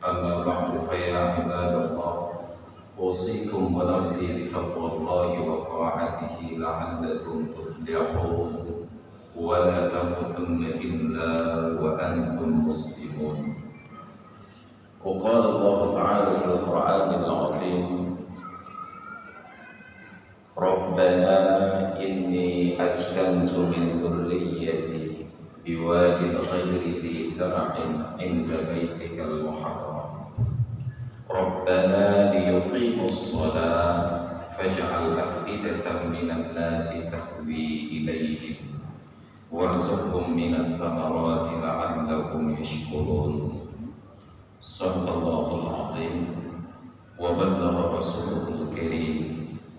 أما بعد فيا عباد الله أوصيكم ونفسي بتقوى الله وطاعته لعلكم تفلحون ولا تموتن إلا وأنتم مسلمون. وقال الله تعالى في القرآن العظيم ربنا إني أسكنت من ذريتي بواد غير ذي زرع عند بيتك المحرم ربنا ليقيموا الصلاة فاجعل أفئدة من الناس تهوي إليهم وارزقهم من الثمرات لعلهم يشكرون. صدق الله العظيم وبلغ رسوله الكريم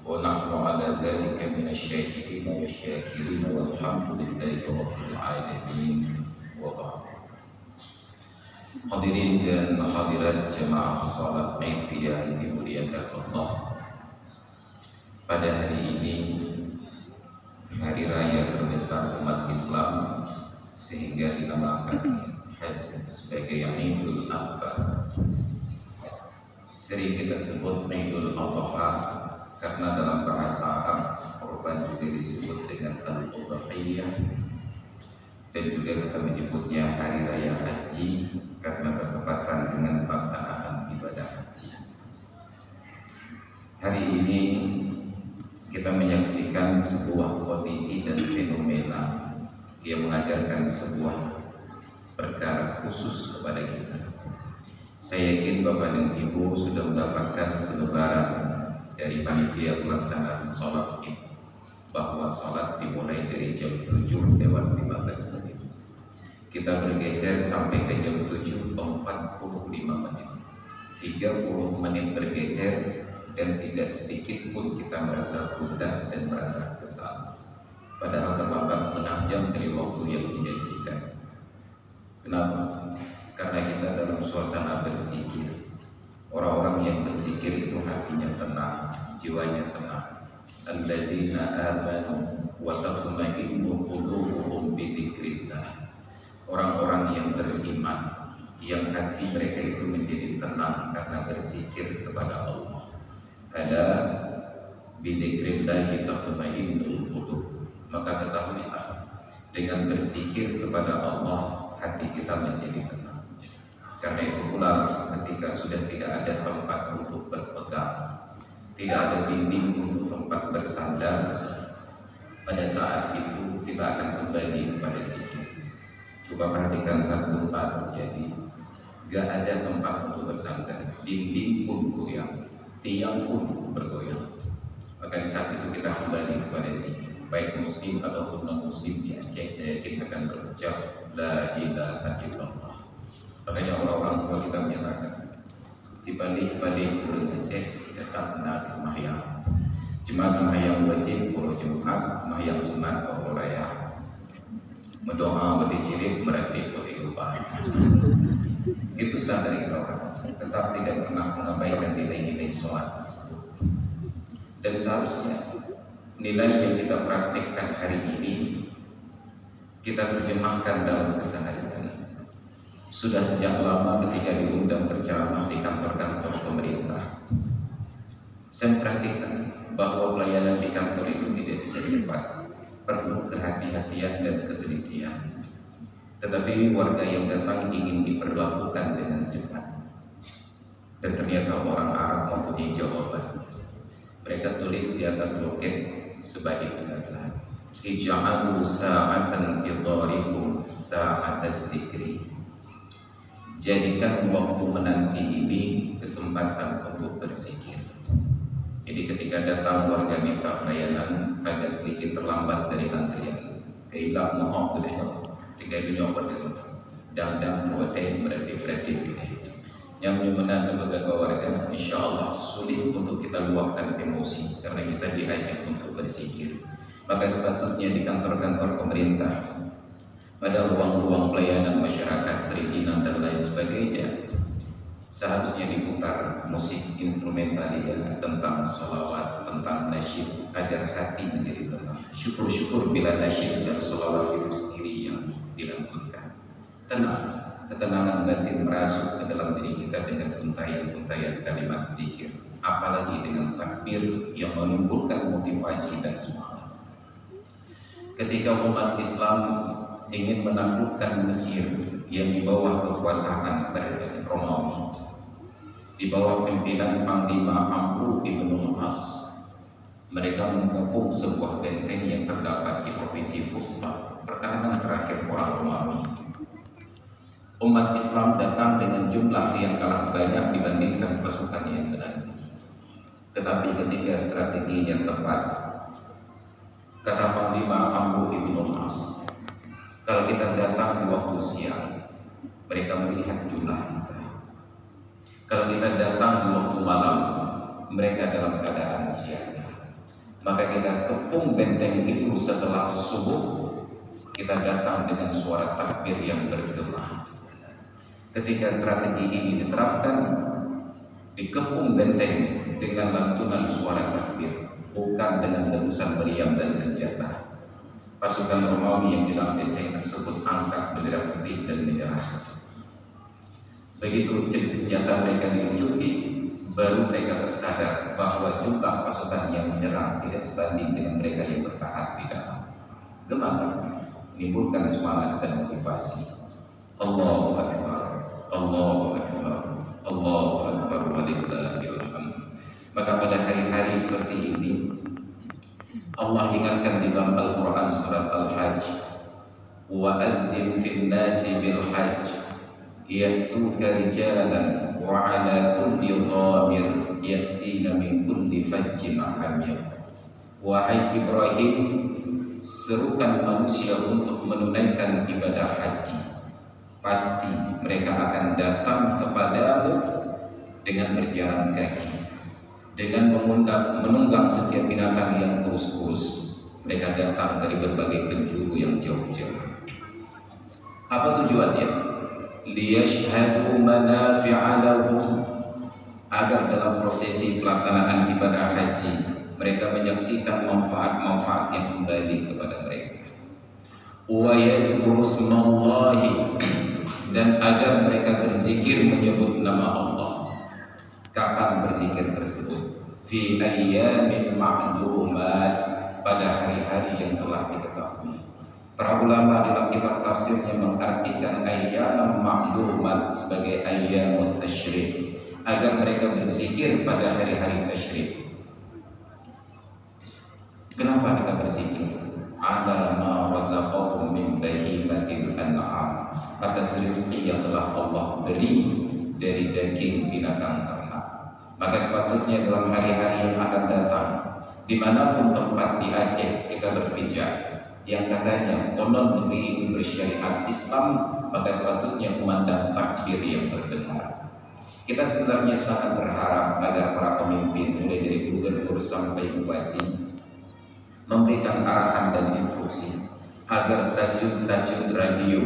ونحن على ذلك من الشاهدين والشاكرين والحمد لله رب العالمين. وبعد. Hadirin dan hadirat jemaah salat Id yang dimuliakan Allah, pada hari ini hari raya terbesar umat Islam sehingga dinamakan sebagai Idul Adha. Sering kita sebut Idul Adha karena dalam bahasa Arab korban juga disebut dengan Al-Udhiyah, dan juga kita menyebutnya hari raya haji karena bertepatan dengan pelaksanaan ibadah haji. Hari ini kita menyaksikan sebuah kondisi dan fenomena yang mengajarkan sebuah perkara khusus kepada kita. Saya yakin Bapak dan Ibu sudah mendapatkan selebaran dari panitia pelaksanaan sholat Id bahwa sholat dimulai dari jam 7 lewat 15 menit. Kita bergeser sampai ke jam 7:45 menit. 30 menit bergeser dan tidak sedikit pun kita merasa gundah dan merasa kesal. Padahal terlambat setengah jam dari waktu yang dijanjikan. Kenapa? Karena kita dalam suasana berzikir. Orang-orang yang berzikir itu hatinya tenang, jiwanya tenang. Alladzina amanu wa tatma'innu qulubuhum bi dzikrillah. Orang-orang yang beriman, yang hati mereka itu menjadi tenang karena berzikir kepada Allah. Ada bi dzikrillah tatma'innul qulub. Maka ketahuilah, dengan berzikir kepada Allah hati kita menjadi tenang. Karena itu pula ketika sudah tidak ada tempat untuk berpegang, tidak ada dinding untuk tempat bersandar, pada saat itu kita akan kembali kepada zikir. Coba perhatikan saat gempa terjadi, gak ada tempat untuk bersandar, dinding pun goyang, tiang pun bergoyang. Maka di saat itu kita kembali kepada zikir. Baik muslim ataupun non muslim di Aceh, saya yakin akan berucap la ilaha illallah. Makanya orang-orang tua kita menyatakan si balik-balik urut Aceh tetap benar semayang. Jemaat semayang wajib kalau Jumat, semayang sunat kalau raya. Mendoa beli cilik meretik kehidupan. Itu standar kita orang, tetap tidak pernah mengabaikan nilai-nilai sholat tersebut. Dan seharusnya nilai yang kita praktikkan hari ini kita terjemahkan dalam keseharian. Sudah sejak lama ketika diundang berceramah di kantor-kantor pemerintah, saya perhatikan bahwa pelayanan di kantor itu tidak bisa cepat, perlu kehati-hatian dan ketelitian. Tetapi warga yang datang ingin diperlakukan dengan cepat, dan ternyata orang Arab mempunyai jawaban. Mereka tulis di atas loket sebagai pengaduan, ij'alu sa'atan tidarikum sa'atan dzikri. Jadikan waktu menanti ini kesempatan untuk berzikir. Jadi ketika datang warga minta pelayanan agak sedikit terlambat dari antrian, kailah mohon boleh tiga dunia berdua dan berarti yang menyumbang beberapa warga, insya Allah sulit untuk kita luapkan emosi karena kita diajak untuk berzikir. Maka sepatutnya di kantor-kantor pemerintah pada ruang-ruang pelayanan masyarakat, perizinan dan lain sebagainya, seharusnya diputar musik instrumentalia tentang sholawat, tentang nasyid, agar hati menjadi tenang. Syukur-syukur bila nasyid dan sholawat itu sendiri yang dilantunkan. Tenang, ketenangan batin merasuk ke dalam diri kita dengan untayan-untayan kalimat zikir, apalagi dengan takbir yang menimbulkan motivasi dan semangat. Ketika umat Islam ingin menaklukkan Mesir yang di bawah kekuasaan Romawi, di bawah pimpinan Panglima Amr ibn As, mereka menggabung sebuah benteng yang terdapat di provinsi Fustat, pertahanan terakhir orang Romawi. Umat Islam datang dengan jumlah yang kalah banyak dibandingkan pasukan yang lain. Tetapi ketika strateginya tepat, kata Panglima Amr ibn As, kalau kita datang di waktu siang, mereka melihat jumlah kita. Kalau kita datang di waktu malam, mereka dalam keadaan siaga. Maka kita kepung benteng itu setelah subuh, kita datang dengan suara takbir yang bergema. Ketika strategi ini diterapkan, dikepung benteng dengan lantunan suara takbir, bukan dengan letusan meriam dan senjata. Pasukan Romawi yang di dalam benteng tersebut angkat bendera putih dan menyerah. Begitu senjata mereka dilucuti, baru mereka tersadar bahwa jumlah pasukan yang menyerang tidak sebanding dengan mereka yang bertahan di dalam. Gemetar, menimbulkan semangat dan motivasi. Allahu Akbar, Allahu Akbar, Allahu Akbar, walillahil hamd. Maka pada hari-hari seperti ini, Allah ingatkan di dalam Al-Quran surat Al-Hajj, wa adzim fin nasi bil hajj ya'tuka rijalan wa ala kulli dhamir yatina min kulli fajjin amyaq. Wahai Ibrahim, serukan manusia untuk menunaikan ibadah haji. Pasti mereka akan datang kepadamu dengan berjalan kaki, dengan menunggang setiap binatang yang kurus-kurus. Mereka datang dari berbagai penjuru yang jauh-jauh. Apa tujuannya? Liyashhadu manafi'a lahum, agar dalam prosesi pelaksanaan ibadah haji mereka menyaksikan manfaat-manfaat yang kembali kepada mereka. Wa yadhkuru smallahi, dan agar mereka berzikir menyebut nama Allah. Kapan berzikir tersebut? Fi ayyamin ma'lumat, pada hari-hari yang telah diketahui. Para ulama dalam kitab tafsirnya mengartikan ayyam ma'lumat sebagai ayyamut tasyrik, agar mereka berzikir pada hari-hari tasyrik. Kenapa kita berzikir? Ala ma razaqahum min bahimatil an'am, atas rezeki yang telah Allah beri dari daging binatang ternak. Maka sepatutnya dalam hari-hari yang akan datang, dimanapun tempat di Aceh kita berpijak, yang katanya konon negeri ini bersyariat Islam, maka sepatutnya kumandang takbir yang terdengar. Kita sebenarnya sangat berharap agar para pemimpin, mulai dari gubernur sampai bupati, memberikan arahan dan instruksi agar stasiun-stasiun radio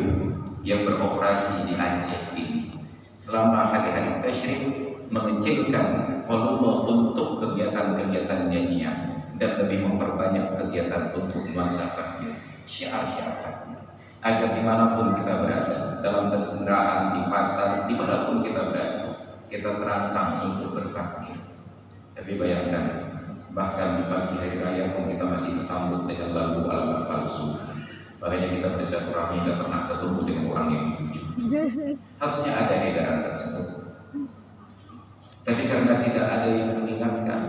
yang beroperasi di Aceh ini selama hari-hari tasyrik mengecilkan volume untuk kegiatan-kegiatan nyanyian dan lebih memperbanyak kegiatan untuk nuansa takbir, syiar-syiar takbir, agar dimanapun kita berada, dalam kendaraan, di pasar, dimanapun kita berada, kita terangsang untuk bertakbir. Tapi bayangkan, bahkan di pagi hari raya pun kita masih disambut dengan lagu alamat palsu. Makanya kita bersilaturahmi tidak pernah ketemu dengan orang yang dipuji. Harusnya ada edaran tersebut. Tapi karena tidak ada yang mengingatkan,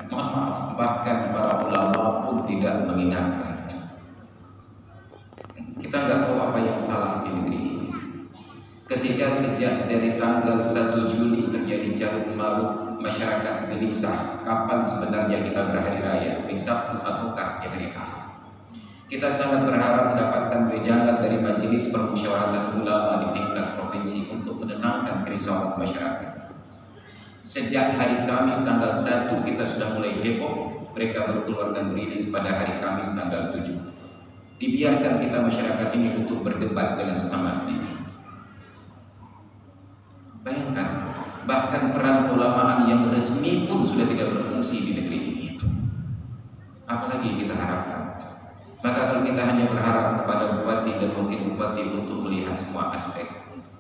mohon maaf, bahkan para ulama pun tidak mengingatkan. Kita nggak tahu apa yang salah di negeri ini. Ketika sejak dari tanggal 1 Juli terjadi carut marut, masyarakat gelisah kapan sebenarnya kita berhari raya, di Sabtu ataukah di hari Ahad. Kita sangat berharap mendapatkan wejangan dari Majelis Permusyawaratan Ulama di tingkat provinsi untuk menenangkan kerisauan masyarakat. Sejak hari Kamis tanggal 1 kita sudah mulai heboh, mereka mengeluarkan rilis pada hari Kamis tanggal 7. Dibiarkan kita masyarakat ini untuk berdebat dengan sesama sendiri. Bayangkan, bahkan peran keulamaan yang resmi pun sudah tidak berfungsi di negeri ini. Apalagi kita harapkan. Maka kalau kita hanya berharap kepada bupati dan wakil bupati untuk melihat semua aspek,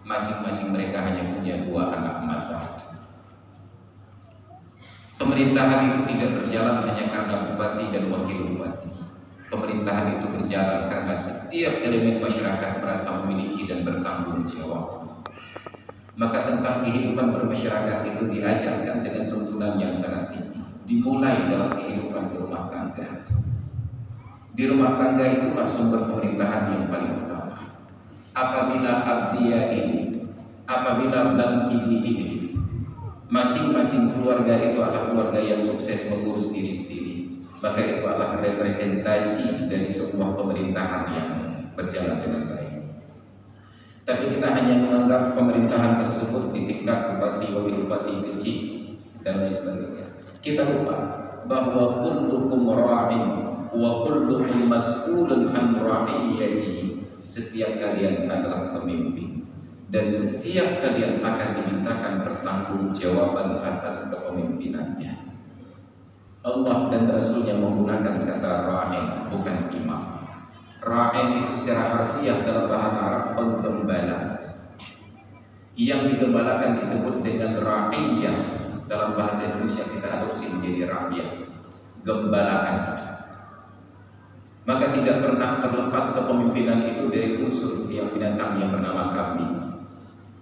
masing-masing mereka hanya punya 2 anak mata. Pemerintahan itu tidak berjalan hanya karena bupati dan wakil bupati. Pemerintahan itu berjalan karena setiap elemen masyarakat merasa memiliki dan bertanggung jawab. Maka tentang kehidupan bermasyarakat itu diajarkan dengan tuntunan yang sangat tinggi. Dimulai dalam kehidupan berumah tangga. Di rumah tangga itulah sumber pemerintahan yang paling utama. Apabila abdiya ini, apabila bangkidi ini, masing-masing keluarga itu adalah keluarga yang sukses mengurus diri sendiri, maka itu adalah representasi dari sebuah pemerintahan yang berjalan dengan baik. Tapi kita hanya menganggap pemerintahan tersebut di tingkat bupati, wakil bupati kecil dan lain sebagainya. Kita lupa bahwa kullukum ra'in wa kullukum mas'ulun an ra'iyatihi. Setiap kalian adalah pemimpin dan setiap kalian akan dimintakan pertanggungjawaban atas kepemimpinannya. Allah dan Rasulnya menggunakan kata ra'in, bukan imam. Ra'in itu secara harfiah dalam bahasa Arab penggembala. Yang digembalakan disebut dengan ra'iyah. Dalam bahasa Indonesia kita adopsi menjadi rakyat, gembalaan. Maka tidak pernah terlepas kepemimpinan itu dari unsur yang binatang yang bernama kambing.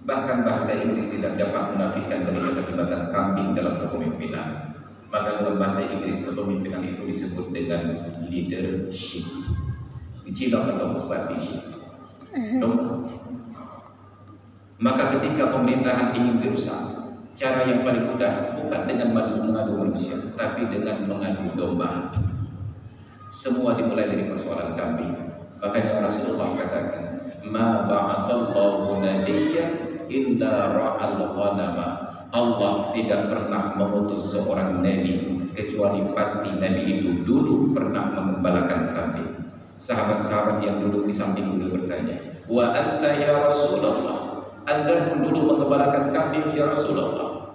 Bahkan bahasa Inggris tidak dapat menafikan dari keterlibatan kambing dalam kepemimpinan. Maka dalam bahasa Inggris kepemimpinan itu disebut dengan leadership. Dicilok atau partnership. Maka ketika pemerintahan ingin dirusak, cara yang paling mudah bukan dengan mengadu manusia, tapi dengan mengadu domba. Semua dimulai dari persoalan kambing. Makanya Rasulullah katakan, "Ma ba'atsallahu nabiyyan illa ra'al ghanama." Allah tidak pernah mengutus seorang nabi kecuali pasti nabi itu dulu pernah mengembalakan kambing. Sahabat-sahabat yang duduk di samping beliau bertanya, "Wa anta ya Rasulullah, Anda pun dulu mengembalakan kambing ya Rasulullah?"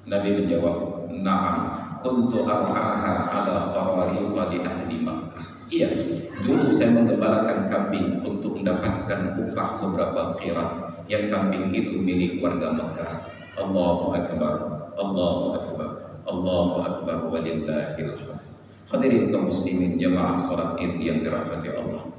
Nabi menjawab, "Na'am, kuntu arhaha ala qarariqati ahli Makkah." Iya, dulu saya mengembalakan kambing untuk mendapatkan upah beberapa qirat yang kambing itu milik warga Makkah. Allahu akbar, Allahu akbar, Allahu akbar walillahil hamd. Hadirin kaum muslimin jamaah salat Id yang dirahmati Allah.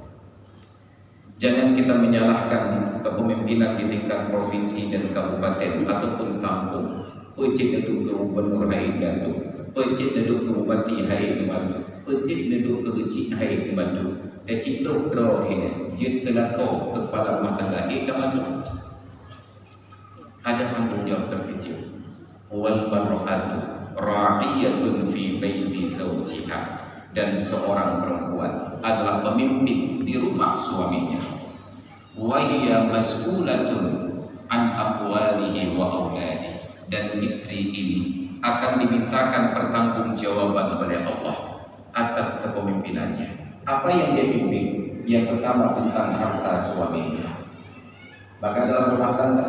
Jangan kita menyalahkan kepemimpinan di tingkat provinsi dan kabupaten ataupun kampung. Pecik neduk ke gubernur hai Bandung, pecik neduk ke bupati hai Bandung, pecik neduk ke kecik hai Bandung. Pecik neduk ke jit kelako kepala rumah tangga di Bandung. Ada tanggung jawab terkecil. Wal mar'atu ra'iyatun fi baiti zawjiha, dan seorang perempuan adalah pemimpin di rumah suaminya. Wa hiya mas'ulatun an aqwalihi wa auladihi, dan istri ini akan dimintakan pertanggungjawaban oleh Allah atas kepemimpinannya. Apa yang dia pimpin? Yang pertama tentang harta suaminya. Maka dalam rumah tangga,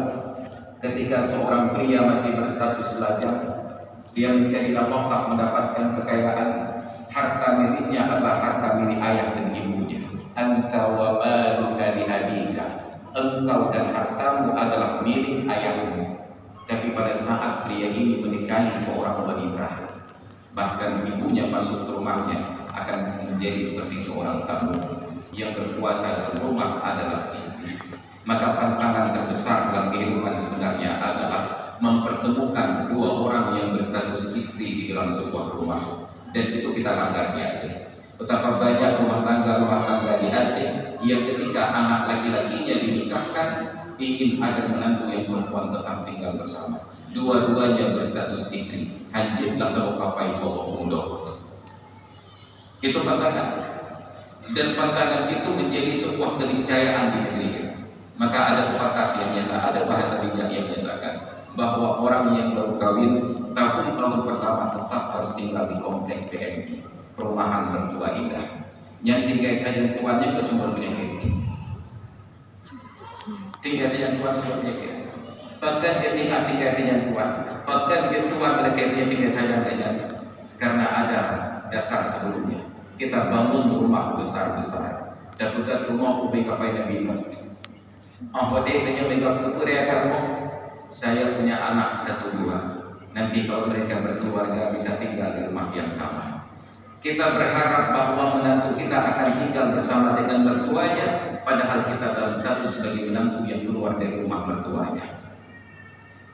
ketika seorang pria masih berstatus lajang, dia mencari nafkah, mendapatkan kekayaan, harta miliknya adalah harta milik ayah dan ibunya. Anta wa maluka li abika, engkau dan hartamu adalah milik ayahmu. Tapi pada saat pria ini menikahi seorang wanita, bahkan ibunya masuk ke rumahnya, akan menjadi seperti seorang tamu. Yang berkuasa dalam rumah adalah istri. Maka tantangan terbesar dalam kehidupan sebenarnya adalah mempertemukan 2 orang yang berstatus istri di dalam sebuah rumah. Dan itu kita langgar di Aceh. Betapa banyak rumah tangga di Aceh yang ketika anak laki-lakinya dinikahkan, ingin ada menantu yang perempuan tetap tinggal bersama. Dua-duanya berstatus istri. Hanjit atau papai pokok muda. Itu pantangan. Dan pantangan itu menjadi sebuah keniscayaan di negeri. Maka ada pepatah yang nyata, ada bahasa bijak yang menyatakan bahwa orang yang baru kawin tahun pertama tetap harus tinggal di komplek PMI, perumahan mertua indah. Yang tinggal kajian tuannya ke sumber penyakit. Tinggal kajian tuan sumber penyakit. Bahkan ketika tinggal kajian tuan, bahkan tuan mereka tinggal kajian karena ada dasar sebelumnya. Kita bangun rumah besar-besar. Dapat rumah ubi kapai Nabi Nuh. Dia punya megap rumah. Saya punya anak 1-2. Nanti kalau mereka berkeluarga bisa tinggal di rumah yang sama. Kita berharap bahwa menantu kita akan tinggal bersama dengan mertuanya, padahal kita dalam status sebagai menantu yang keluar dari rumah mertuanya.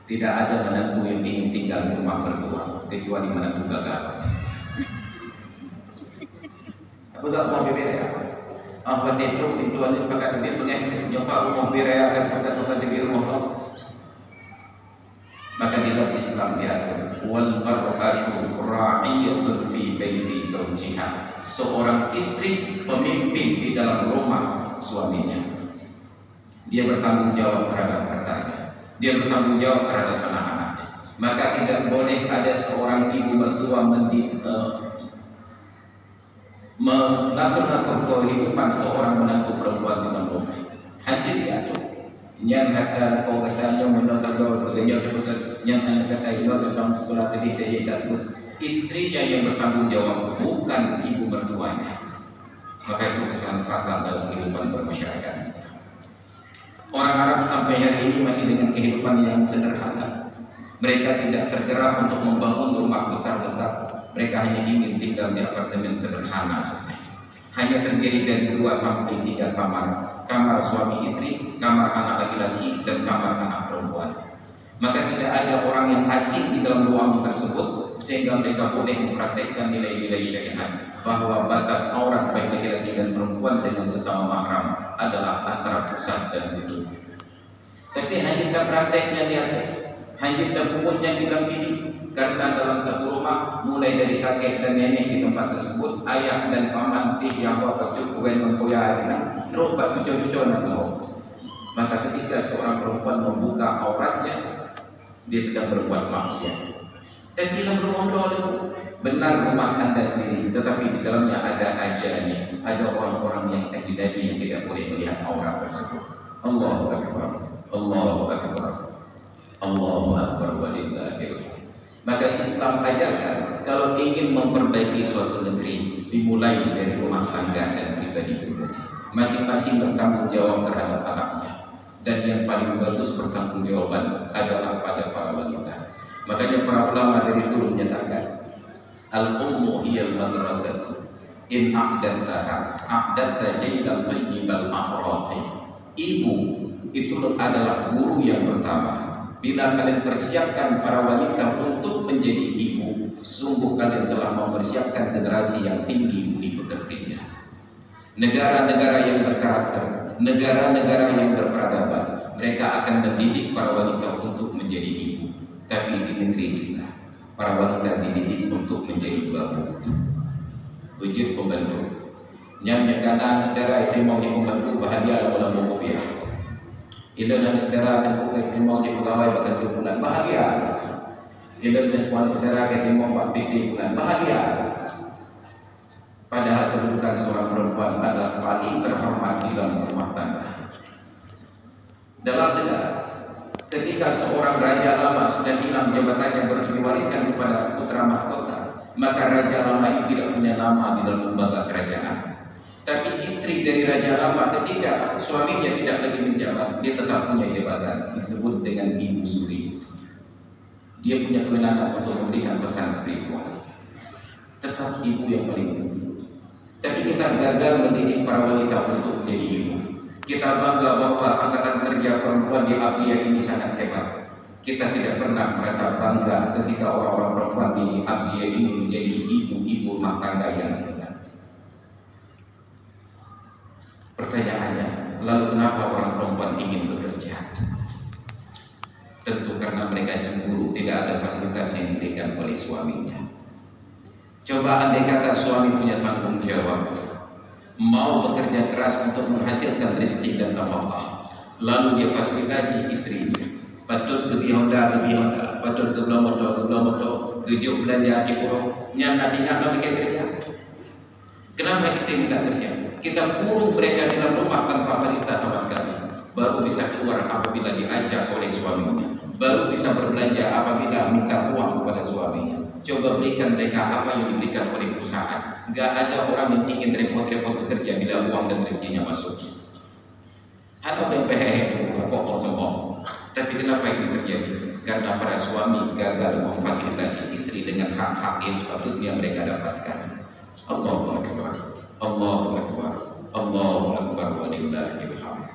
Tidak ada menantu yang ingin tinggal di rumah mertua kecuali menantu gagal. Aku tak mau berbeda. Apa itu pintuannya pakai dia pengen nyoba rumah berea dan pakai di rumah. Maka di dalam Islam diatur wal mar'atu ra'iyatun fi baiti zawjiha. Seorang istri pemimpin di dalam rumah suaminya. Dia bertanggung jawab terhadap hartanya. Dia bertanggung jawab terhadap anak-anaknya. Maka tidak boleh ada seorang ibu mertua mengatur-atur kehidupan seorang menantu perempuan di dalam rumah. Hanya diatur. Yang kata kau katanya menolak kerja cepat, yang anak kata itu dalam sekolah tadi dia jatuh. Istrinya yang bertanggung jawab, bukan ibu mertuanya. Maka itu kesan fatal dalam kehidupan bermasyarakat. Orang Arab sampai hari ini masih dengan kehidupan yang sederhana. Mereka tidak tergerak untuk membangun rumah besar-besar. Mereka hanya ingin tinggal di apartemen sederhana saja. Hanya terdiri dari 2 sampai 3 kamar. Kamar suami istri, kamar anak laki-laki, dan kamar anak perempuan. Maka tidak ada orang yang asing di dalam ruang tersebut, sehingga mereka boleh mempraktekkan nilai-nilai syariat bahwa batas aurat baik laki-laki dan perempuan dengan sesama mahram adalah antara pusat dan hidung. Tapi hanya prakteknya di Aceh, hanya punya didampingi. Karena dalam satu rumah, mulai dari kakek dan nenek di tempat tersebut, ayah dan paman yang bapak cukup mempunyai terus pak cucu-cucu tahu. Maka ketika seorang perempuan membuka auratnya, dia sedang berbuat maksiat. Dan dalam rumah itu benar rumah anda sendiri, tetapi di dalamnya ada ajarannya, ada orang-orang yang ajnabi yang tidak boleh melihat aurat tersebut. Allahu Akbar, Allahu Akbar, Allahu Akbar walillahil. Maka Islam ajarkan kalau ingin memperbaiki suatu negeri dimulai dari rumah tangga dan pribadi-pribadi. Masing-masing bertanggung jawab terhadap anaknya. Dan yang paling bagus bertanggung jawaban adalah pada para wanita. Makanya para ulama dari dulu menyatakan al-ummu hiyal madrasatu in a'datta jaydan tayyibal aqrati. Ibu itu adalah guru yang pertama. Bila kalian persiapkan para wanita untuk menjadi ibu, sungguh kalian telah mempersiapkan generasi yang tinggi budi pekertinya. Negara-negara yang berkarakter, negara-negara yang berperadaban, mereka akan mendidik para wanita untuk menjadi ibu. Tapi di negeri kita, para wanita dididik untuk menjadi babu, wujud pembantu. Yang karena negara yang mau membantu bahagia dalam mobil. Ila negara dan bukan mau di pegawai bahkan bulan bahagia. Ila negara yang mau BPT bulan bahagia. Padahal kedudukan seorang perempuan adalah paling terhormat di dalam rumah tangga. Dalam negara, ketika seorang raja lama sudah hilang jabatannya baru diwariskan kepada putra mahkota, maka raja lama itu tidak punya nama di dalam lembaga kerajaan. Tapi istri dari raja lama ketika suaminya tidak lagi menjabat, dia tetap punya jabatan disebut dengan ibu suri. Dia punya kewenangan untuk memberikan pesan spiritual. Tetap ibu yang paling penting. Tapi kita gagal mendidik para wanita untuk menjadi ibu. Kita bangga bahwa angkatan kerja perempuan di Abdiyah ini sangat hebat. Kita tidak pernah merasa bangga ketika orang-orang perempuan di Abdiyah ini menjadi ibu-ibu rumah tangga yang hebat. Pertanyaannya, lalu kenapa orang perempuan ingin bekerja? Tentu karena mereka cemburu tidak ada fasilitas yang diberikan oleh suaminya. Coba andai kata suami punya tanggung jawab, mau bekerja keras untuk menghasilkan rezeki dan nafkah, lalu dia fasilitasi istrinya. Patut pergi Honda, patut ke Blomoto, tujuh belanja di Puro, yang nantinya akan bikin kerja. Kenapa istri tidak kerja? Kita kurung mereka di dalam rumah tanpa perintah sama sekali. Baru bisa keluar apabila diajak oleh suaminya. Baru bisa berbelanja apabila minta uang kepada suaminya. Coba berikan mereka apa yang diberikan oleh perusahaan. Nggak ada orang yang ingin repot-repot bekerja bila uang dan rezekinya masuk. Atau yang pokok sombong. Tapi kenapa ini terjadi? Karena para suami gagal memfasilitasi istri dengan hak-hak yang sepatutnya mereka dapatkan. Allahu Akbar, Allahu Akbar, Allahu Akbar, walillahil hamd.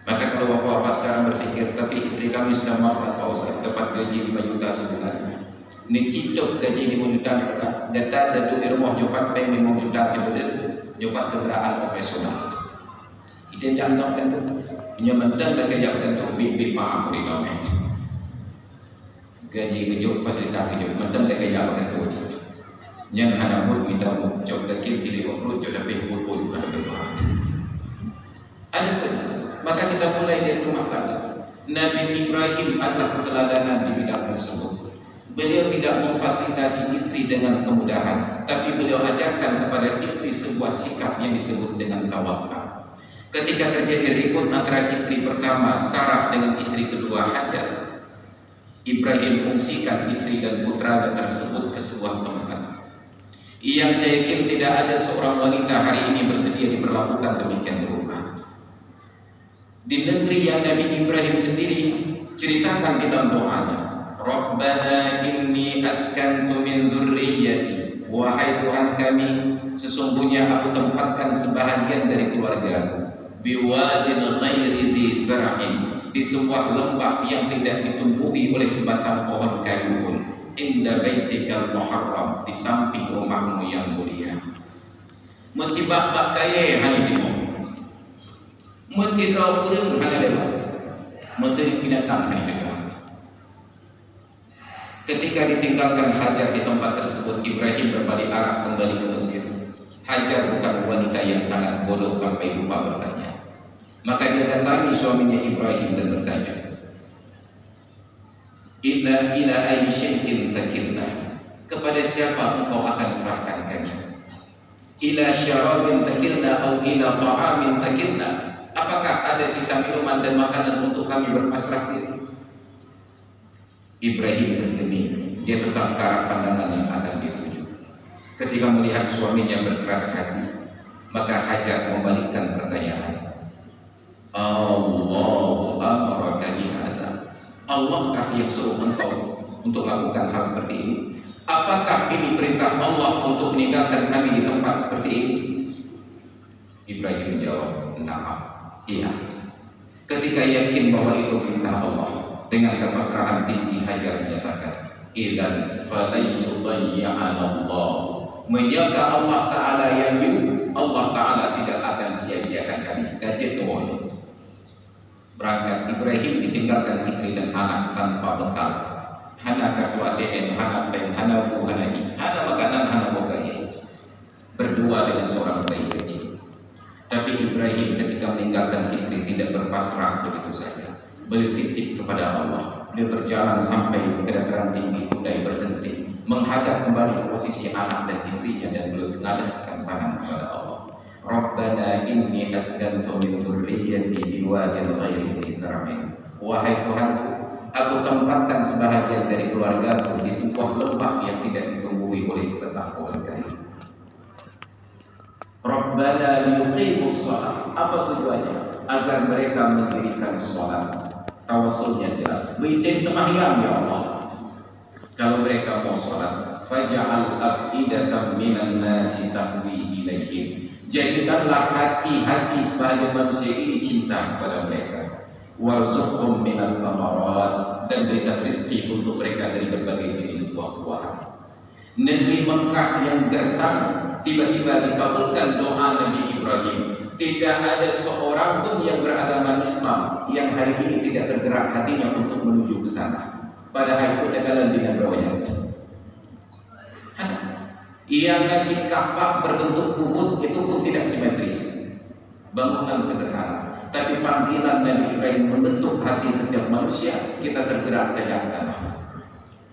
Maka kalau bapak-bapak sekarang berpikir, tapi istri kami sudah mampu Pak Ustaz, dapat gaji 5 juta sebulan. Ini hidup gaji 5 juta, data datu irmoh jopat peng 5 juta sebulan, jopat kendaraan profesional. Kita jangan kan tu, penyemantan dan kerja kan tu, big maaf di kami. Gaji kejuk fasilitas kejuk, mantan dan kerja kan tu. Yang hanya pun minta cok lagi pilih obrol, cok lebih pun ada berdoa. Ada pun. Maka kita mulai dari rumah tangga. Nabi Ibrahim adalah keteladanan di bidang tersebut. Beliau tidak memfasilitasi istri dengan kemudahan, tapi beliau ajarkan kepada istri sebuah sikap yang disebut dengan tawakal. Ketika terjadi ribut antara istri pertama Sarah dengan istri kedua Hajar, Ibrahim fungsikan istri dan putra tersebut ke sebuah tempat yang saya yakin tidak ada seorang wanita hari ini bersedia diperlakukan demikian rupa. Di negeri yang Nabi Ibrahim sendiri ceritakan di dalam doanya, Rabbana inni askantu min dzurriyyati, wahai Tuhan kami, sesungguhnya aku tempatkan sebahagian dari keluargaku, biwadin ghairi dzi zar'in, di sebuah lembah yang tidak ditumbuhi oleh sebatang pohon kayu pun, inda baitikal muharram, di samping rumahmu yang mulia. Mentibak kaya hanya di Masjid Raburung hanya lewat, Masjid binatang hanya dekat. Ketika ditinggalkan Hajar di tempat tersebut, Ibrahim berbalik arah kembali ke Mesir. Hajar bukan wanita yang sangat bodoh sampai lupa bertanya. Maka dia datangi suaminya Ibrahim dan bertanya, ila ayyi syai'in takilna, kepada siapa engkau akan serahkan kami? Ila syarabin takilna atau ila ta'amin takilna, apakah ada sisa minuman dan makanan untuk kami berpasrah diri? Ibrahim bergeming, dia tetap ke arah pandangan yang akan dituju. Ketika melihat suaminya berkeras hati, maka Hajar membalikkan pertanyaan, Allahu amaraka bihadza, Allahkah yang suruh engkau untuk melakukan hal seperti ini? Apakah ini perintah Allah untuk meninggalkan kami di tempat seperti ini? Ibrahim menjawab, na'am, iya. Ketika yakin bahwa itu perintah Allah, dengan kepasrahan tinggi Hajar menyatakan, idzan falayyudayyi'anallah, menjaga Allah Ta'ala yang Allah Ta'ala tidak akan sia-siakan kami. Kajian doa. Berangkat Ibrahim ditinggalkan istri dan anak tanpa bekal. Hana kartu ATM, hana bank, hana buku, hana ini, hana makanan, hana bokaya. Berdua dengan seorang bayi kecil. Tapi Ibrahim ketika meninggalkan istri tidak berpasrah begitu saja. Beliau titip kepada Allah. Beliau berjalan sampai ke dataran tinggi, mulai berhenti, menghadap kembali posisi anak dan istrinya, dan beliau mengadahkan tangan kepada Allah. Rabbana inni askantu min dzurriyyati biwadin ghairi dzi zar'in. Wahai Tuhanku, aku tempatkan sebahagian dari keluargaku di sebuah lembah yang tidak ditumbuhi oleh sebatang pohon kayu. Rabbana liyuqimus shalah. Apa tujuannya? Agar mereka mendirikan sholat. Tawasulnya jelas, bikin sembahyang ya Allah. Kalau mereka mau sholat, faj'al af'idatan minan nasi tahwi ilaihim, jadikanlah hati-hati sebagian manusia ini cinta kepada mereka. Warzuqhum minal thamarat, dan berikan rezeki untuk mereka dari berbagai jenis buah-buahan. Negeri Mekah yang gersang, tiba-tiba dikabulkan doa Nabi Ibrahim. Tidak ada seorang pun yang beragama Islam yang hari ini tidak tergerak hatinya untuk menuju ke sana. Padahal kejagalan dengan berwajah. Yang Masjid Ka'bah berbentuk kubus itu pun tidak simetris, bangunan sederhana. Tapi panggilan Nabi Ibrahim membentuk hati setiap manusia, kita tergerak ke sana.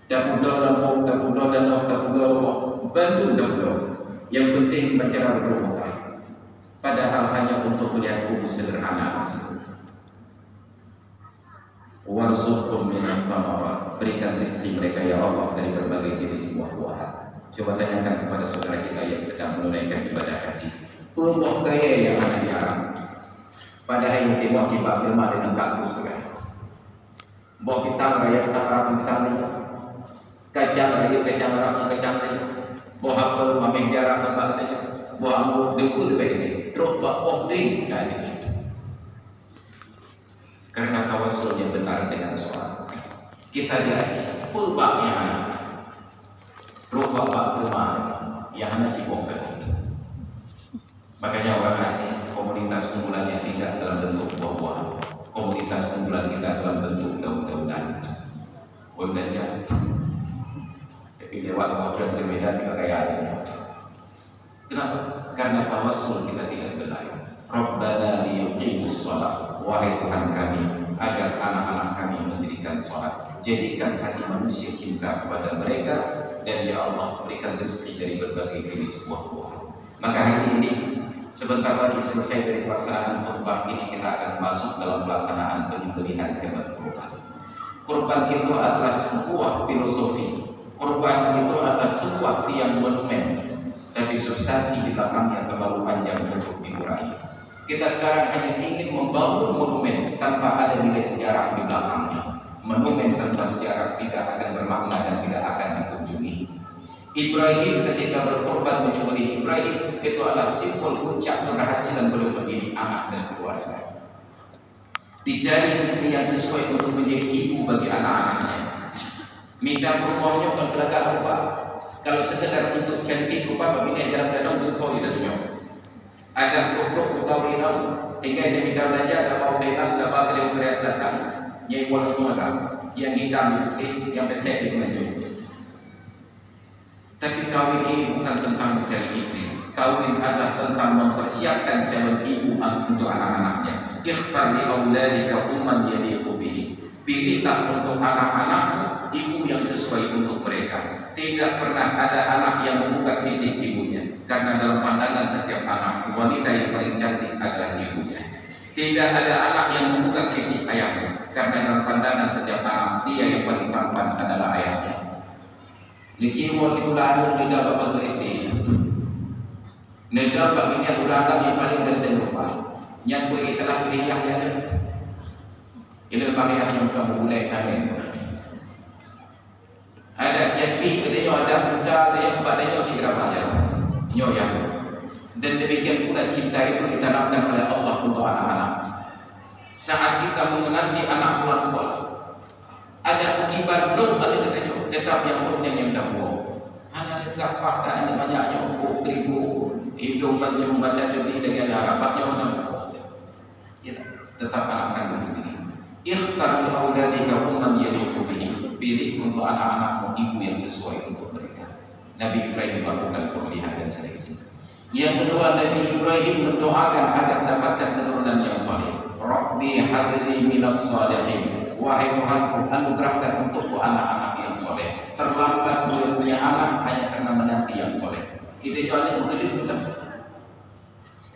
Dapur Bandung. Yang penting bicara berdoa. Padahal hanya untuk melihat kubus sederhana tersebut. warzuqhum minal thamarat, berikan rezeki mereka ya Allah dari berbagai jenis buah-buahan. Coba tanyakan kepada saudara kita yang sedang menunaikan ibadah haji, buah kaya yang ada jarang. Padahal yang tengok kita firman dengan kampus kan. Buah pitang raya pitang rapang pitang raya, kacang raya kacang rapang kacang raya, buah apel mameng jarak kembang raya, buah anggur dengkul baik, terus buah ding jadi. Karena tawassulnya benar dengan sholat, kita diajar purbaknya bapak rumah yang hanya cipongkan. Makanya orang haji komunitas unggulannya tidak dalam bentuk buah-buahan, komunitas unggulan kita dalam bentuk daun-daunan, ganja. Tapi lewat waktu ke Medan kita kayak kenapa? Karena tawassul kita tidak benar. Rabbana liyuqimus shalah, wahai Tuhan kami, agar anak-anak kami mendirikan sholat, jadikan hati manusia cinta kepada mereka, dan ya Allah berikan rezeki dari berbagai jenis buah-buahan. Maka hari ini sebentar lagi selesai dari pelaksanaan khutbah ini, kita akan masuk dalam pelaksanaan penyembelihan hewan kurban. Kurban itu adalah sebuah filosofi, kurban itu adalah sebuah tiang monumen, tapi substansi di belakangnya terlalu panjang untuk diurai. Kita sekarang hanya ingin membangun monumen tanpa ada nilai sejarah di belakangnya. Monumen tanpa sejarah tidak akan bermakna dan tidak akan dikunjungi. Ibrahim ketika berkorban menyembelih Ibrahim itu adalah simbol puncak keberhasilan beliau mendidik anak dan keluarga. Dicari istri yang sesuai untuk menjadi ibu bagi anak-anaknya. Minta perempuannya untuk beragak rupa. Kalau sekedar untuk cantik rupa, babinnya jalan danau betul tidak punya. Ada produk atau rinau, hingga dia minta belanja, tak mau tenang, tak mau dia berdasarkan. Nyai walau cuma yang hitam, yang pesek itu maju. Tapi kawin ini bukan tentang mencari istri. Kawin adalah tentang mempersiapkan calon ibu untuk anak-anaknya. Ikhtar li auladika umman yaliqu bihi. Pilihlah untuk anak-anakmu ibu yang sesuai untuk mereka. Tidak pernah ada anak yang membuka fisik ibunya, karena dalam pandangan setiap anak, wanita yang paling cantik adalah ibunya. Tidak ada anak yang membuka fisik ayahnya, karena dalam pandangan setiap anak, dia yang paling tampan adalah ayahnya. Niki mau diulang di dalam bapak istri. Negara baginya ulang yang paling penting lupa. Yang boleh telah pilihnya. Ini pakai yang kamu mulai kami. Ada jadi kedenya ada muda, ada yang padanya citra bayar, nyoya. Dan demikian pula cinta itu ditanamkan oleh Allah untuk anak-anak. Saat kita mengenali anak pulang sekolah, ada ukiban dong ada katanya, tetap yang punya yang dah buang. Anak dekat fakta ini banyaknya ribu hidung mencium badan demi dengan harapannya orang. Ya, tetap anak kandung sendiri. Ikhtar li auladika umman yaliqu bihi. Pilih untuk anak-anakmu ibu yang sesuai untuk mereka. Nabi Ibrahim melakukan pemilihan dan seleksi. Yang kedua, Nabi Ibrahim mendoakan agar mendapatkan keturunan yang saleh. Rabbi habli minas salihin. Wahai Tuhanku, anugerahkan untukku anak-anak yang saleh. Terlambat boleh punya anak hanya karena menanti yang saleh. Kita jualnya begitu betul.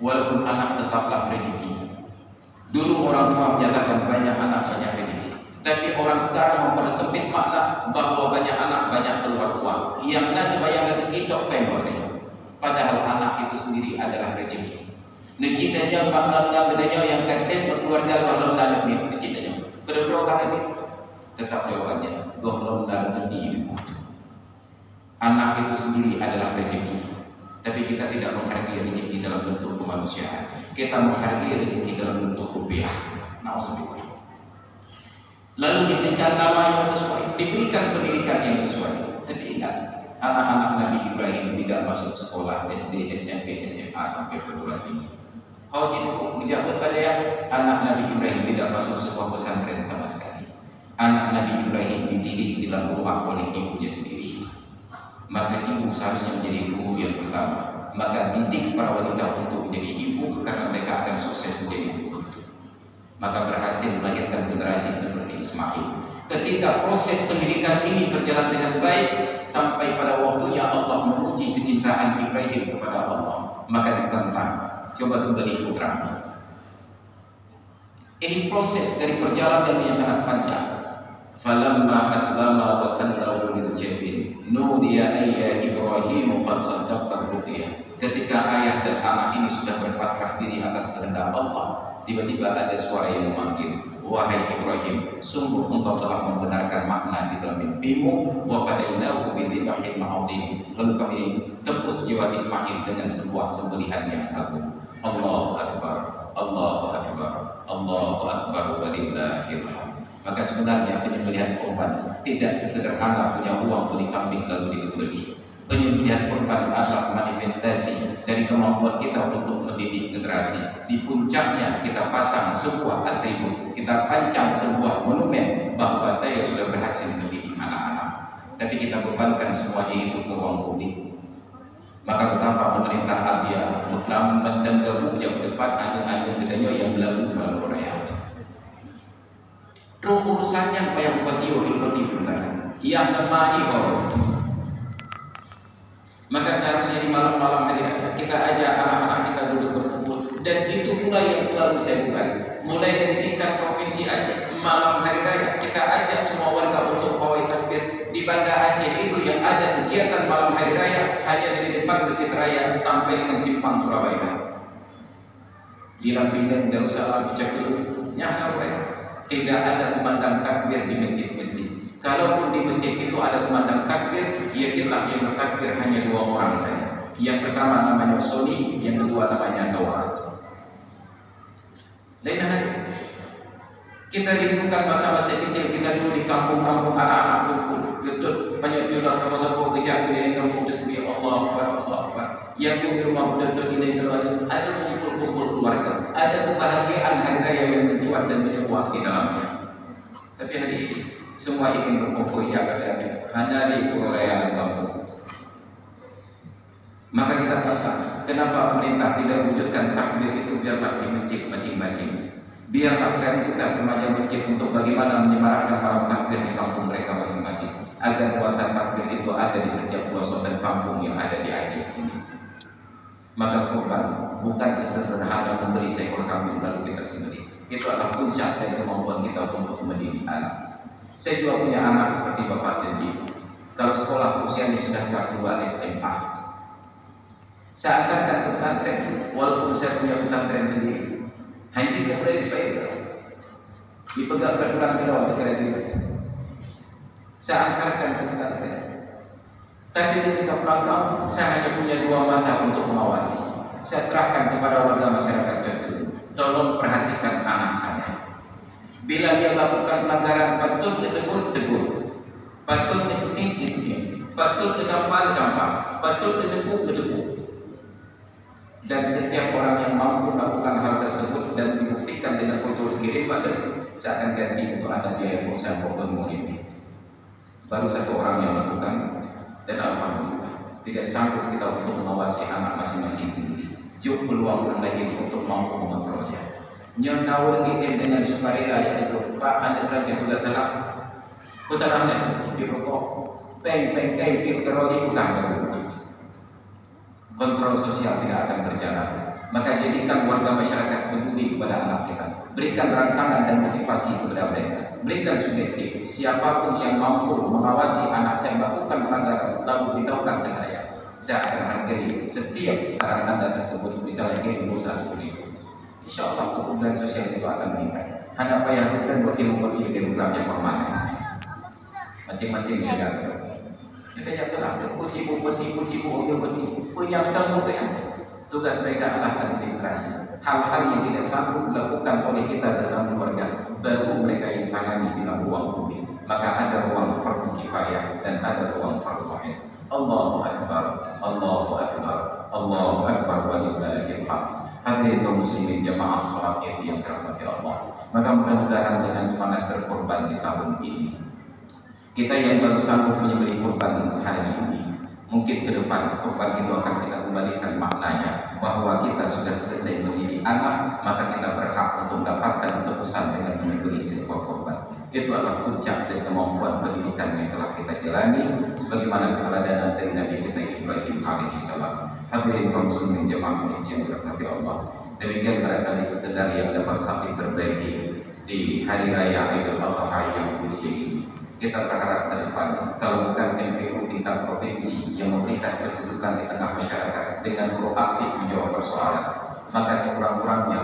Walaupun anak tetaplah rezeki. Dulu orang tua menyatakan banyak anak banyak rezeki. Tapi orang sekarang mempersempit makna bahwa banyak anak banyak keluar uang. Yang nanti banyak rezeki dok pemboleh. Padahal anak itu sendiri adalah rezeki. Necidanya maknanya bedanya yang kata berkeluarga kalau dalam ini necidanya. Berdoa lagi tetap jawabannya gohlong dan rezeki. Anak itu sendiri adalah rezeki. Tapi kita tidak menghargai rezeki dalam bentuk kemanusiaan. Kita menghargai rezeki dalam bentuk rupiah. Nauzubillah. Lalu diberikan nama yang sesuai, diberikan pendidikan yang sesuai. Tapi ingat, anak-anak Nabi Ibrahim tidak masuk sekolah SD, SMP, SMA sampai perguruan tinggi. Haji itu menjawab pada yang anak Nabi Ibrahim tidak masuk sebuah pesantren sama sekali. Anak Nabi Ibrahim dididik di dalam rumah oleh ibunya sendiri. Maka ibu seharusnya menjadi guru yang pertama. Maka didik para wanita untuk menjadi ibu karena mereka akan sukses menjadi ibu. Maka berhasil melahirkan generasi seperti Ismail. Ketika proses pendidikan ini berjalan dengan baik, sampai pada waktunya Allah menguji kecintaan Ibrahim kepada Allah, maka ditantang, coba sembelih putra. Ini proses dari perjalanan yang sangat panjang. Falamma aslama wa tallahu lil jabin nudiya ayya Ibrahim qad saddaqta ru'ya. Ketika ayah dan anak ini sudah berpasrah diri atas kehendak Allah, tiba-tiba ada suara yang memanggil, wahai Ibrahim, sungguh engkau telah membenarkan makna di dalam mimpimu. Wa fadainahu bidzibhin ma'adzim. Lalu kami tebus jiwa Ismail dengan sebuah sembelihan yang agung. Allahu akbar, Allahu akbar, Allahu akbar walillahil hamd. Maka sebenarnya penyembelihan korban tidak sesederhana punya uang beli kambing lalu disembelih. Penyembelihan korban adalah manifestasi dari kemampuan kita untuk mendidik generasi. Di puncaknya kita pasang sebuah atribut, kita pancang sebuah monumen bahwa saya sudah berhasil mendidik anak-anak. Tapi kita bebankan semuanya itu ke ruang publik. Maka betapa pemerintah Abia mendengar yang depan anu-anu gedenya yang berlalu melalui rakyat. Roh urusannya yang berdiri yang kemari horor. Maka seharusnya di malam-malam hari raya kita ajak anak-anak kita duduk berkumpul, dan itu pula yang selalu saya buat. Mulai dari tingkat provinsi Aceh, malam hari raya kita ajak semua warga untuk pawai takbir. Di Banda Aceh itu yang ada kegiatan malam hari raya hanya dari depan Masjid Raya sampai dengan simpang Surabaya. Di Lampingan, Darussalam, Cakul, tidak ada kumandang takbir di masjid-masjid. Kalaupun di masjid itu ada kumandang takbir, yakinlah yang bertakbir hanya 2 orang saja. Yang pertama namanya Soli, yang kedua namanya Doa. Lain hal. Kita rindukan masa-masa kecil kita dulu di kampung-kampung, anak-anak kumpul, getut, banyak juga kamu-kamu kejap di kampung itu, ya Allah, Allah, Allah. Yang di rumah budak-budak ini ada kumpul-kumpul keluarga, ada kebahagiaan hari raya yang mencuat dan menyeruak di dalamnya. Tapi hari ini semua ingin berkumpul ya katanya hanya di pulau raya kampung. Maka kita kata, kenapa pemerintah tidak wujudkan takbir itu biarlah di masjid masing-masing. Biarlah kreativitas remaja masjid untuk bagaimana menyemarakkan malam takbir di kampung mereka masing-masing, agar puasa takbir itu ada di setiap pelosok dan kampung yang ada di Aceh ini. Maka kurban bukan sederhana membeli seekor kambing lalu kita sendiri. Itu adalah puncak dari kemampuan kita untuk mendidik anak. Saya juga punya anak seperti bapak dan ibu. Kalau sekolah usianya sudah kelas 2 SMA, saya antarkan ke pesantren, walaupun saya punya pesantren sendiri. Hanya tidak boleh dipegang peraturan pilot negara kita. Saya antarkan ke pesantren. Tapi ketika pulang kampung, saya hanya punya 2 mata untuk mengawasi. Saya serahkan kepada warga masyarakat Jatuh. Tolong perhatikan anak saya. Bila dia melakukan pelanggaran, patut ditegur, tegur. Patut dicekik, dicekik. Patut ditampar, tampar. Patut ditepuk, ditepuk. Dan setiap orang yang mampu melakukan hal tersebut dan dibuktikan dengan foto kirim badan, saya akan ganti untuk anda biaya pulsa pokok murid. Baru 1 orang yang melakukan, dan alhamdulillah tidak sanggup kita untuk mengawasi anak masing-masing sendiri. Juk peluang orang lain untuk mampu mengontrolnya. Nyawa kita dengan sukarela yaitu Pak Anda kerja juga salah. Putar Anda di pokok peng teroli utang. Kontrol sosial tidak akan berjalan. Maka jadikan warga masyarakat peduli kepada anak kita. Berikan rangsangan dan motivasi kepada mereka. Berikan sugesti. Siapapun yang mampu mengawasi anak saya melakukan pelanggaran lalu beritahukan ke saya akan hargai setiap saran Anda tersebut. Misalnya kirim pulsa seperti itu. Insya Allah kemudian sosial itu akan meningkat. Hanya apa yang bukan wakil-wakil di rumahnya permanen. Masing-masing negara. Kita yang telah puji punya tahu yang tugas mereka adalah administrasi. Hal-hal yang tidak sanggup dilakukan oleh kita dalam keluarga, baru mereka yang tangani di dalam ruang publik. Maka ada ruang fardu kifayah dan ada ruang fardu ain. Allahu akbar, Allahu akbar, Allahu akbar walillahil hamd. Hadirin kaum muslimin jamaah salat Id yang dirahmati Allah. Maka mudah-mudahan dengan semangat berkorban di tahun ini, kita yang baru sanggup menyembelih kurban hari ini, mungkin ke depan kurban itu akan kita kembalikan maknanya bahwa kita sudah selesai mendidik anak, maka kita berhak untuk mendapatkan tebusan dengan menyembelih seekor kurban. Itu adalah puncak dari kemampuan pendidikan yang telah kita jalani, sebagaimana keteladanan dari Nabi kita Ibrahim alaihissalam. Hadirin kaum muslimin jamaah yang dirahmati Allah. Demikian barangkali sekedar yang dapat kami berbagi di hari raya Idul Adha yang mulia ini. Kita berharap ke depan kalau bukan MPU tingkat provinsi yang memberikan kesedukan di tengah masyarakat dengan proaktif menjawab persoalan, maka sekurang-kurangnya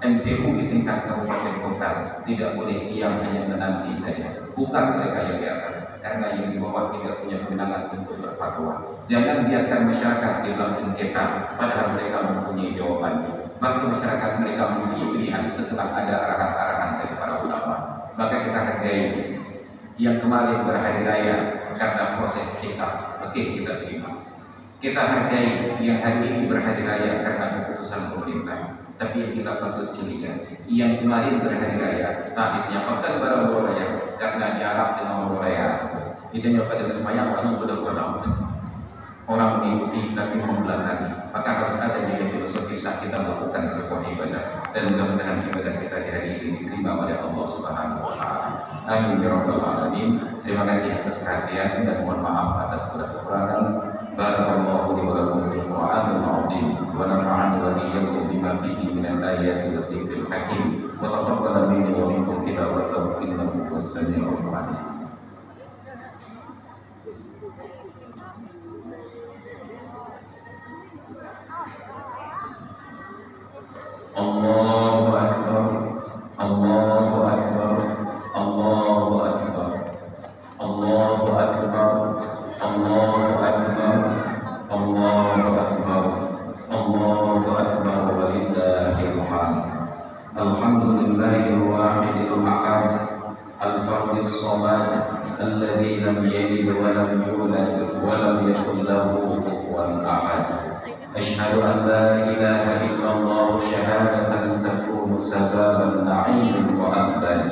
MPU di tingkat kabupaten kota tidak boleh diam hanya menanti saja. Bukan mereka yang di atas, karena yang di bawah tidak punya kewenangan untuk berfatwa. Jangan biarkan masyarakat di dalam sengketa, padahal mereka mempunyai jawabannya. Maka masyarakat mereka mempunyai pilihan setelah ada arahan-arahan dari para ulama. Maka kita hargai yang kemarin berhari raya karena proses hisab, oke, kita terima. Kita hargai yang hari ini berhari raya karena keputusan pemerintah. Tapi yang kita patut curiga, yang kemarin berhari raya saatnya pekan baru raya karena diarap dengan raya. Itu yang pada terbayang orang bodoh-bodoh. Orang mengikuti tapi membelakangi, maka harus ada nilai filosofis saat kita melakukan sebuah ibadah. Dan mudah-mudahan ibadah kita di hari ini diterima oleh Allah Subhanahu wa Ta'ala. Amin ya rabbal alamin. Terima kasih atas perhatian dan mohon maaf atas segala kekurangan. Barakallahu li wa lakum fil Qur'anil azim wa nafa'ani wa iyyakum bima fihi minal ayati wa dzikril hakim wa taqabbala minni wa minkum tilawatahu innahu huwas samiul alim. Allahu Akbar, Allahu Akbar, Allahu Akbar, Allahu Akbar, Allahu Akbar, Allahu Akbar, Allahu Akbar, walillahil hamd. Alhamdulillahil wahidil ahad, al-fardis samad, alladzi lam yalid wa lam yulad wa lam yakul lahu kufuwan ahad. أشهد أن لا إله إلا الله شهادة تكون سبب النعيم وأبد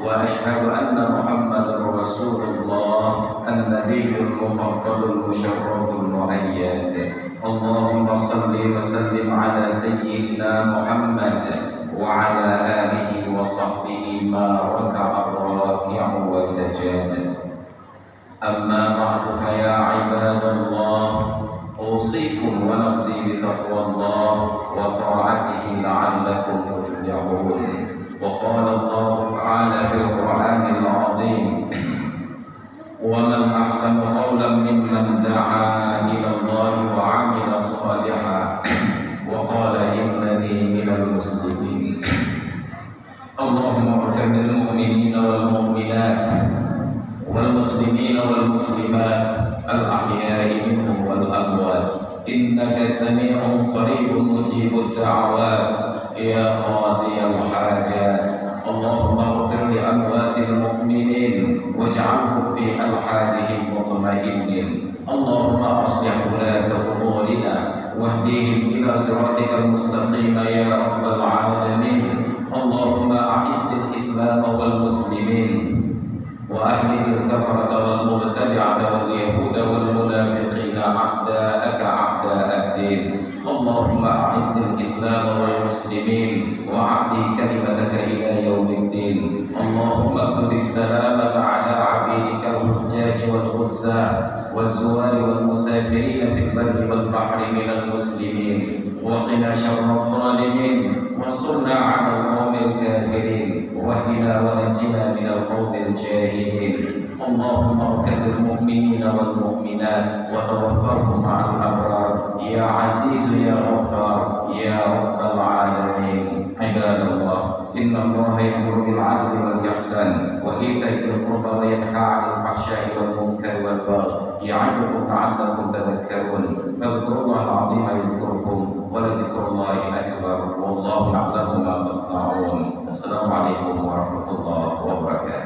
وأشهد أن محمدا رسول الله النبي المفضل المشرف المؤيد اللهم صل وسلم على سيدنا محمد وعلى آله وصحبه ما ركع الراكع وسجد أما بعد فيا عباد الله أوصيكم ونفسي بتقوى الله وطاعته لعلكم تفلحون. وقال الله تعالى في القرآن العظيم ومن أحسن قولا ممن دعا إلى الله وعمل صالحا وقال إنني من المسلمين. اللهم اغفر للمؤمنين والمؤمنات والمسلمين والمسلمات الأحياء منهم والأموات إنك سميع قريب مجيب الدعوات يا قاضي الحاجات. اللهم اغفر لأموات المؤمنين واجعلهم في ألحادهم مطمئنين. اللهم أصلح ولاة أمورنا واهديهم إلى صراطك المستقيم يا رب العالمين. اللهم أعز الإسلام والمسلمين وأهلك الكفرة والمبتدعة واليهود والمنافقين أعداءك أعداء الدين. اللهم أعز الإسلام والمسلمين وأعلي كلمتك إلى يوم الدين. اللهم ابدل السلامة على عبيدك الحجاج والغزاة والزوار والمسافرين في البر والبحر من المسلمين وقنا شر الظالمين وانصرنا على القوم الكافرين واهدنا ونجنا من القوم الجاهلين. اللهم اغفر للمؤمنين والمؤمنات وتوفرهم مع الأبرار يا عزيز يا غفار يا رب العالمين. عباد الله إن الله يأمر بالعدل والإحسان وإيتاء ذي القربى وينهى عن الفحشاء والمنكر والبغي يعظكم لعلكم تذكرون. فاذكروا الله العظيم يذكركم ولذكر الله أكبر والله يعلم ما تصنعون. السلام عليكم ورحمة الله وبركاته.